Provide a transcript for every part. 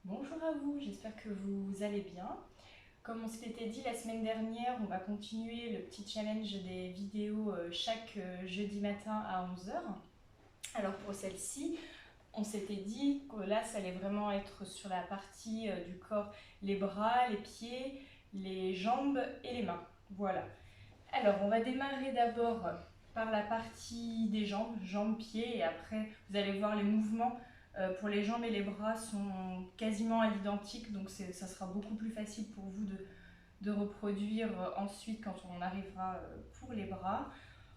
Bonjour à vous, j'espère que vous allez bien. Comme on s'était dit la semaine dernière, on va continuer le petit challenge des vidéos chaque jeudi matin à 11 heures. Alors pour celle-ci, on s'était dit que là, ça allait vraiment être sur la partie du corps, les bras, les pieds, les jambes et les mains. Voilà. Alors on va démarrer d'abord par la partie des jambes, jambes-pieds, et après vous allez voir les mouvements pour les jambes et les bras sont quasiment à l'identique, donc ça sera beaucoup plus facile pour vous de reproduire ensuite quand on arrivera pour les bras.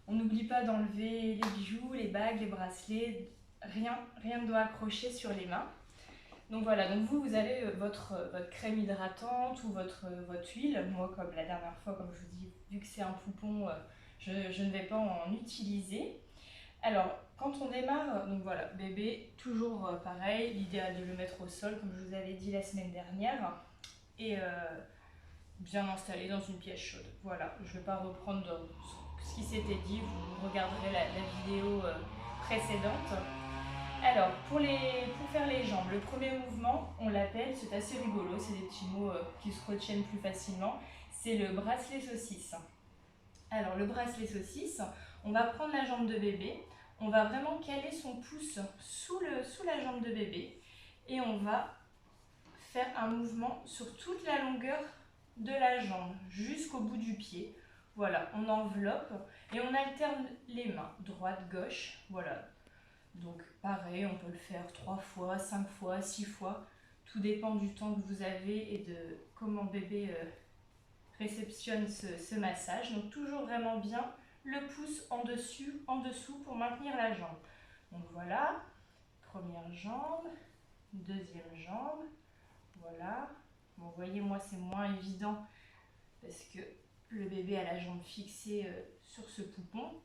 On n'oublie pas d'enlever les bijoux, les bagues, les bracelets, rien ne doit accrocher sur les mains. Donc voilà, donc vous avez votre crème hydratante ou votre huile. Moi, comme la dernière fois, comme je vous dis, vu que c'est un poupon, je ne vais pas en utiliser. Alors, quand on démarre, donc voilà, bébé, toujours pareil, l'idéal de le mettre au sol, comme je vous avais dit la semaine dernière, et bien installé dans une pièce chaude. Voilà, je ne vais pas reprendre ce qui s'était dit, vous regarderez la vidéo précédente. Alors, pour faire les jambes, le premier mouvement, on l'appelle, c'est assez rigolo, c'est des petits mots qui se retiennent plus facilement, c'est le bracelet saucisse. Alors, le bracelet saucisse, on va prendre la jambe de bébé, on va vraiment caler son pouce sous la jambe de bébé et on va faire un mouvement sur toute la longueur de la jambe jusqu'au bout du pied. Voilà, on enveloppe et on alterne les mains, droite, gauche, voilà. Donc pareil, on peut le faire 3 fois, 5 fois, 6 fois. Tout dépend du temps que vous avez et de comment bébé réceptionne ce massage. Donc toujours vraiment bien le pouce en dessous pour maintenir la jambe. Donc voilà, première jambe, deuxième jambe, voilà. Bon, vous voyez, moi c'est moins évident parce que le bébé a la jambe fixée sur ce poupon.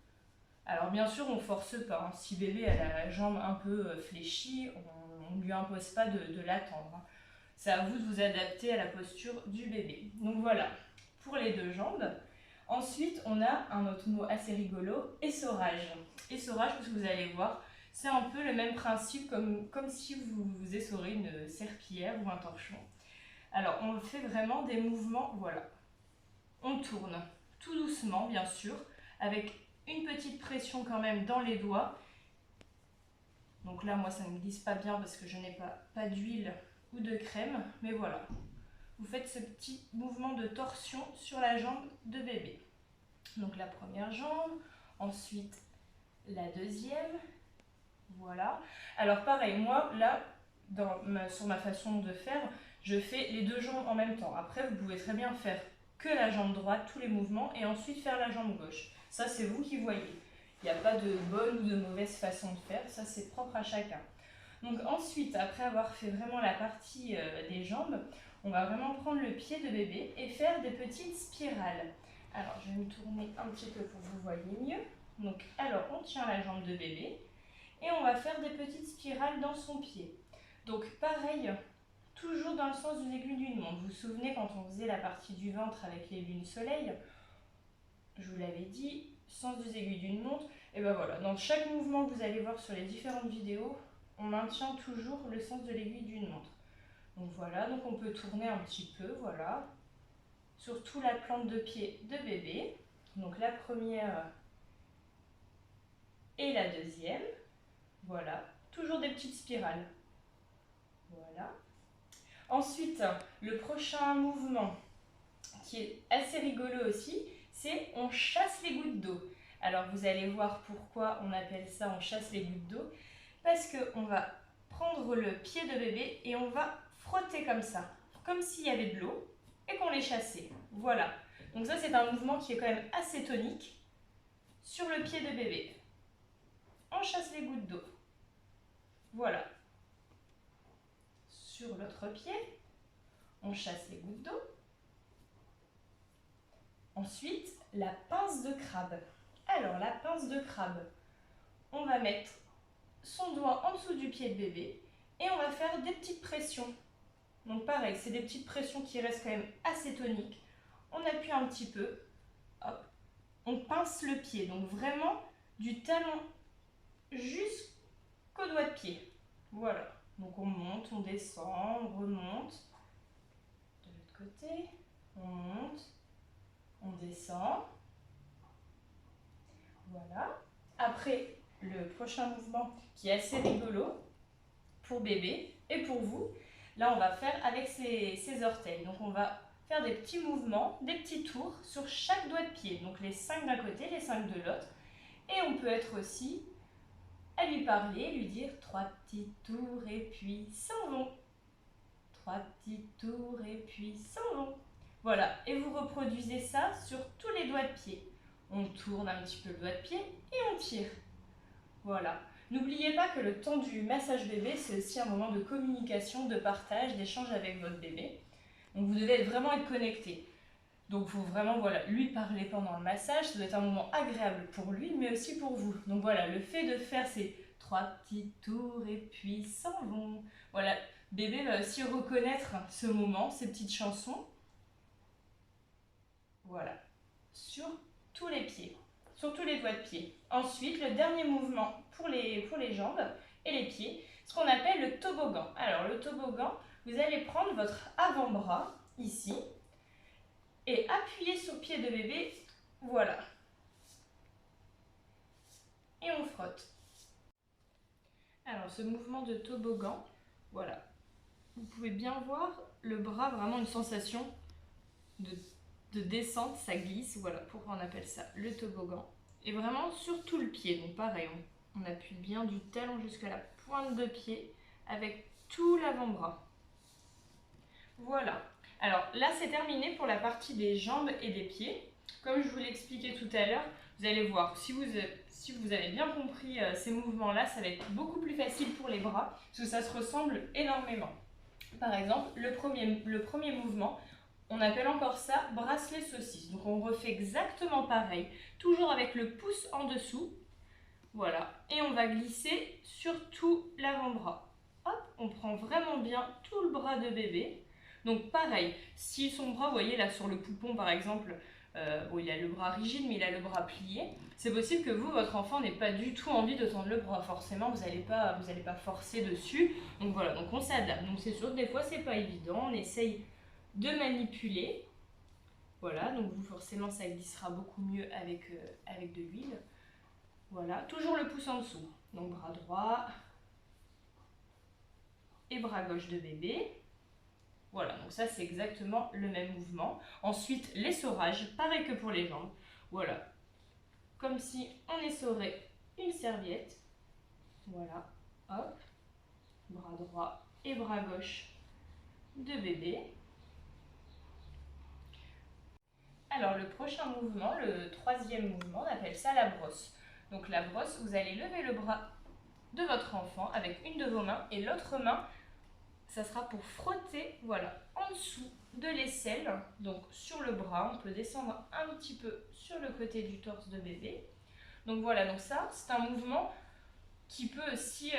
Alors bien sûr, on ne force pas. Hein. Si bébé a la jambe un peu fléchie, on ne lui impose pas de l'attendre. Hein. C'est à vous de vous adapter à la posture du bébé. Donc voilà, pour les deux jambes. Ensuite, on a un autre mot assez rigolo, essorage. Essorage, parce que vous allez voir, c'est un peu le même principe comme si vous essorez une serpillière ou un torchon. Alors, on fait vraiment des mouvements, voilà. On tourne tout doucement, bien sûr, avec une petite pression quand même dans les doigts. Donc là, moi, ça ne glisse pas bien parce que je n'ai pas d'huile ou de crème. Mais voilà, vous faites ce petit mouvement de torsion sur la jambe de bébé. Donc la première jambe, ensuite la deuxième. Voilà. Alors pareil, moi, là, sur ma façon de faire, je fais les deux jambes en même temps. Après, vous pouvez très bien faire que la jambe droite, tous les mouvements, et ensuite faire la jambe gauche. Ça, c'est vous qui voyez. Il n'y a pas de bonne ou de mauvaise façon de faire, ça c'est propre à chacun. Donc ensuite, après avoir fait vraiment la partie des jambes, on va vraiment prendre le pied de bébé et faire des petites spirales. Alors, je vais me tourner un petit peu pour que vous voyez mieux. Donc, alors, on tient la jambe de bébé et on va faire des petites spirales dans son pied. Donc, pareil, toujours dans le sens d'une aiguille d'une montre. Vous vous souvenez quand on faisait la partie du ventre avec les lunes soleil, je vous l'avais dit, sens des aiguilles d'une montre. Et ben voilà, dans chaque mouvement que vous allez voir sur les différentes vidéos, on maintient toujours le sens de l'aiguille d'une montre. Donc voilà, donc on peut tourner un petit peu, voilà, sur toute la plante de pied de bébé. Donc la première et la deuxième. Voilà, toujours des petites spirales. Voilà. Ensuite, le prochain mouvement qui est assez rigolo aussi, c'est on chasse les gouttes d'eau. Alors vous allez voir pourquoi on appelle ça on chasse les gouttes d'eau. Parce qu'on va prendre le pied de bébé et on va frotter comme ça, comme s'il y avait de l'eau et qu'on les chassait. Voilà. Donc ça c'est un mouvement qui est quand même assez tonique sur le pied de bébé. On chasse les gouttes d'eau. Voilà. Sur l'autre pied, on chasse les gouttes d'eau. Ensuite, la pince de crabe. Alors, la pince de crabe, on va mettre son doigt en dessous du pied de bébé et on va faire des petites pressions. Donc pareil, c'est des petites pressions qui restent quand même assez toniques. On appuie un petit peu, hop, on pince le pied, donc vraiment du talon jusqu'au doigt de pied. Voilà. Donc on monte, on descend, on remonte. De l'autre côté, on monte, on descend. Voilà. Après, le prochain mouvement qui est assez rigolo pour bébé et pour vous, là on va faire avec ses orteils. Donc on va faire des petits mouvements, des petits tours sur chaque doigt de pied. Donc les 5 d'un côté, les 5 de l'autre. Et on peut être aussi à lui parler, lui dire 3 petits tours et puis s'en vont. 3 petits tours et puis s'en vont. Voilà, et vous reproduisez ça sur tous les doigts de pied. On tourne un petit peu le doigt de pied et on tire. Voilà. N'oubliez pas que le temps du massage bébé, c'est aussi un moment de communication, de partage, d'échange avec votre bébé. Donc vous devez vraiment être connecté. Donc il faut vraiment lui parler pendant le massage, ça doit être un moment agréable pour lui, mais aussi pour vous. Donc voilà, le fait de faire ces 3 petits tours et puis s'en vont. Voilà, bébé va aussi reconnaître ce moment, ces petites chansons. Voilà, sur tous les pieds, sur tous les doigts de pied. Ensuite, le dernier mouvement pour les jambes et les pieds, ce qu'on appelle le toboggan. Alors le toboggan, vous allez prendre votre avant-bras ici et appuyer sur le pied de bébé, voilà. Et on frotte. Alors ce mouvement de toboggan, voilà. Vous pouvez bien voir le bras, vraiment une sensation de descente, ça glisse, voilà pourquoi on appelle ça le toboggan. Et vraiment sur tout le pied, donc pareil, on appuie bien du talon jusqu'à la pointe de pied avec tout l'avant-bras. Voilà. Alors là, c'est terminé pour la partie des jambes et des pieds. Comme je vous l'expliquais tout à l'heure, vous allez voir, si vous avez bien compris ces mouvements-là, ça va être beaucoup plus facile pour les bras, parce que ça se ressemble énormément. Par exemple, le premier mouvement, on appelle encore ça bracelet saucisse. Donc on refait exactement pareil, toujours avec le pouce en dessous. Voilà, et on va glisser sur tout l'avant-bras. Hop, on prend vraiment bien tout le bras de bébé. Donc pareil, si son bras, vous voyez là sur le poupon par exemple, bon, il a le bras rigide mais il a le bras plié, c'est possible que vous, votre enfant, n'ait pas du tout envie de tendre le bras. Forcément, vous n'allez pas forcer dessus. Donc voilà, donc on s'adapte. Donc c'est sûr que des fois, c'est pas évident. On essaye de manipuler. Voilà, donc vous, forcément, ça glissera beaucoup mieux avec de l'huile. Voilà, toujours le pouce en dessous. Donc bras droit et bras gauche de bébé. Voilà, donc ça c'est exactement le même mouvement. Ensuite, l'essorage, pareil que pour les jambes. Voilà, comme si on essorait une serviette. Voilà, hop, bras droit et bras gauche de bébé. Alors le prochain mouvement, le troisième mouvement, on appelle ça la brosse. Donc la brosse, vous allez lever le bras de votre enfant avec une de vos mains et l'autre main, ça sera pour frotter, voilà, en dessous de l'aisselle, donc sur le bras. On peut descendre un petit peu sur le côté du torse de bébé. Donc voilà, donc ça, c'est un mouvement qui peut aussi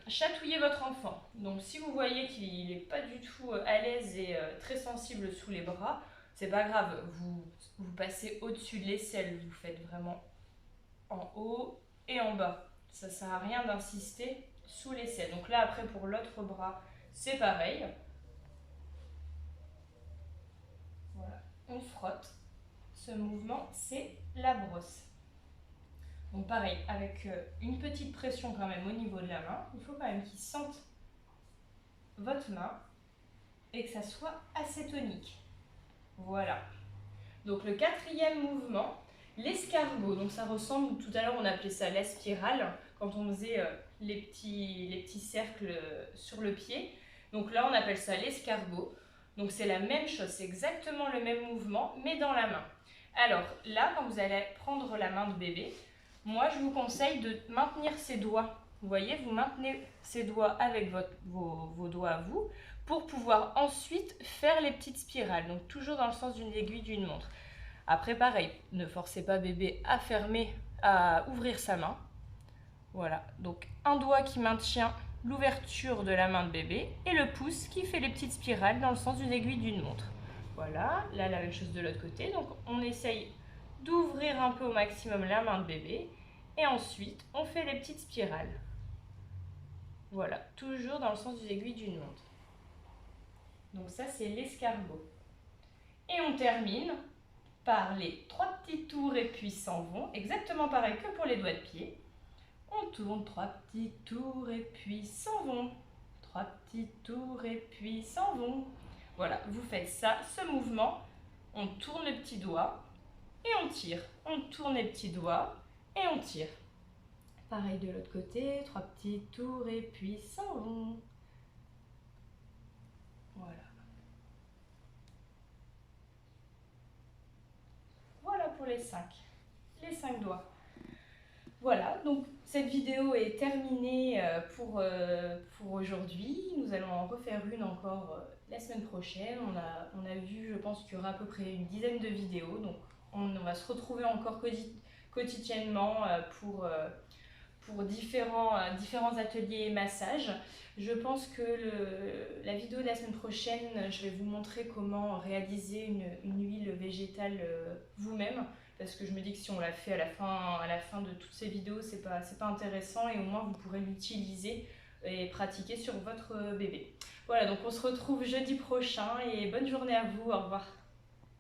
chatouiller votre enfant. Donc si vous voyez qu'il n'est pas du tout à l'aise et très sensible sous les bras, c'est pas grave, vous passez au-dessus de l'aisselle, vous faites vraiment en haut et en bas. Ça sert à rien d'insister sous l'aisselle. Donc là après pour l'autre bras, c'est pareil. Voilà, on frotte. Ce mouvement, c'est la brosse. Donc pareil, avec une petite pression quand même au niveau de la main. Il faut quand même qu'il sente votre main et que ça soit assez tonique. Voilà. Donc le quatrième mouvement, l'escargot. Donc ça ressemble, tout à l'heure on appelait ça la spirale, quand on faisait les petits cercles sur le pied. Donc là on appelle ça l'escargot. Donc c'est la même chose, c'est exactement le même mouvement, mais dans la main. Alors là, quand vous allez prendre la main de bébé, moi je vous conseille de maintenir ses doigts. Vous voyez, vous maintenez ses doigts avec vos doigts à vous, pour pouvoir ensuite faire les petites spirales. Donc toujours dans le sens d'une aiguille d'une montre. Après pareil, ne forcez pas bébé à ouvrir sa main. Voilà, donc un doigt qui maintient l'ouverture de la main de bébé et le pouce qui fait les petites spirales dans le sens d'une aiguille d'une montre. Voilà, là la même chose de l'autre côté. Donc on essaye d'ouvrir un peu au maximum la main de bébé et ensuite on fait les petites spirales. Voilà, toujours dans le sens des aiguilles d'une montre. Donc ça, c'est l'escargot. Et on termine par les 3 petits tours et puis s'en vont. Exactement pareil que pour les doigts de pied. On tourne 3 petits tours et puis s'en vont. 3 petits tours et puis s'en vont. Voilà, vous faites ça, ce mouvement. On tourne le petit doigt et on tire. On tourne les petits doigts et on tire. Pareil de l'autre côté, 3 petits tours et puis s'en vont. Voilà. Voilà pour les 5 doigts. Voilà, donc cette vidéo est terminée pour aujourd'hui. Nous allons en refaire une encore la semaine prochaine. On a vu, je pense qu'il y aura à peu près une dizaine de vidéos. Donc on va se retrouver encore quotidiennement pour différents ateliers et massages. Je pense que la vidéo de la semaine prochaine, je vais vous montrer comment réaliser une huile végétale vous-même. Parce que je me dis que si on l'a fait à la fin de toutes ces vidéos, c'est pas intéressant et au moins vous pourrez l'utiliser et pratiquer sur votre bébé. Voilà, donc on se retrouve jeudi prochain et bonne journée à vous, au revoir.